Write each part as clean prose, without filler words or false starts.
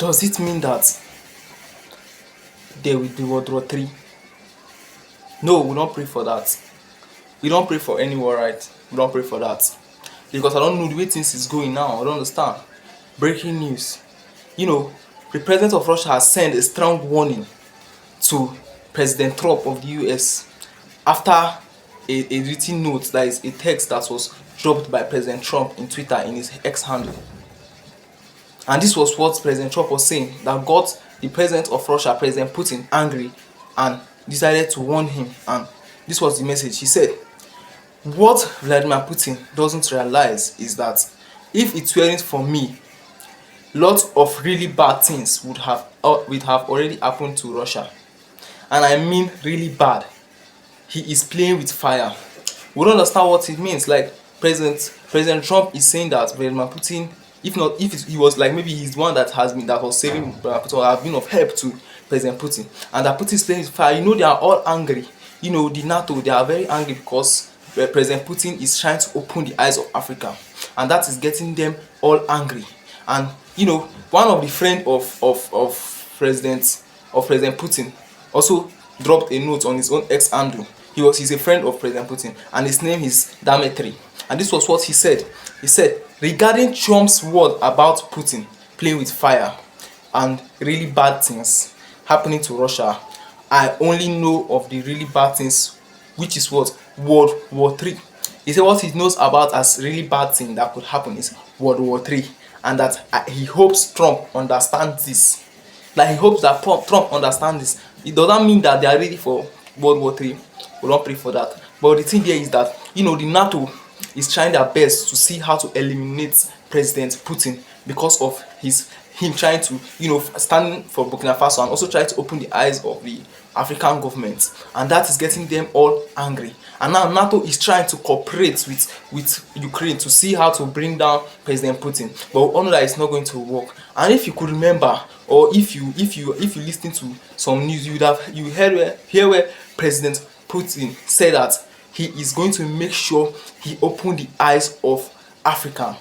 Does it mean that there will be World War III? No, we don't pray for that. We don't pray for any war, right? We don't pray for that. Because I don't know the way things is going now. I don't understand. Breaking news. You know, the president of Russia has sent a strong warning to President Trump of the US after a written note, that is a text that was dropped by President Trump in Twitter in his X handle. And this was what President Trump was saying, that got the president of Russia, President Putin, angry and decided to warn him. And this was the message. He said, what Vladimir Putin doesn't realize is that if it weren't for me, lots of really bad things would have already happened to Russia. And I mean really bad. He is playing with fire. We don't understand what it means. Like President Trump is saying that Vladimir Putin, if he was like, maybe he's the one that was saving Putin, or have been of help to President Putin, and that Putin is playing with fire. They are all angry. The NATO, they are very angry because President Putin is trying to open the eyes of Africa, and that is getting them all angry. And one of the friends of President Putin also dropped a note on his own X handle. He's a friend of President Putin, and his name is Dmitry. And this was what he said. He said, regarding Trump's word about Putin playing with fire and really bad things happening to Russia, I only know of the really bad things, which is what? World War III. He said what he knows about as really bad thing that could happen is World War III, and that he hopes Trump understands this. Like, he hopes that Trump understands this. It doesn't mean that they are ready for World War III. We don't pray for that. But the thing there is that, the NATO is trying their best to see how to eliminate President Putin because of him trying to, stand for Burkina Faso and also try to open the eyes of the African government. And that is getting them all angry. And now NATO is trying to cooperate with Ukraine to see how to bring down President Putin. But we all know that it's not going to work. And if you could remember, or if you listen to some news, you hear where President Putin said that he is going to make sure he open the eyes of Africa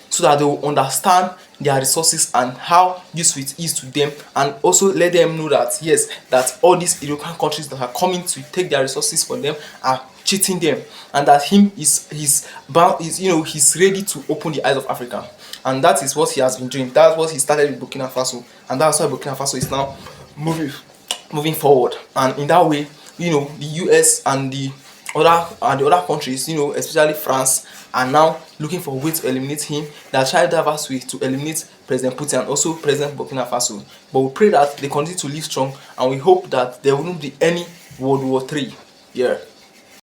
so that they will understand their resources and how useful it is to them, and also let them know that yes, that all these European countries that are coming to take their resources from them are cheating them, and that he's ready to open the eyes of Africa. And that is what he has been doing. That's what he started with Burkina Faso, and that's why Burkina Faso is now moving forward. And in that way, the US and the other countries, especially France, are now looking for ways to eliminate him. They are trying diverse ways to eliminate President Putin and also President Burkina Faso. But we pray that they continue to live strong, and we hope that there won't be any World War III. Yeah.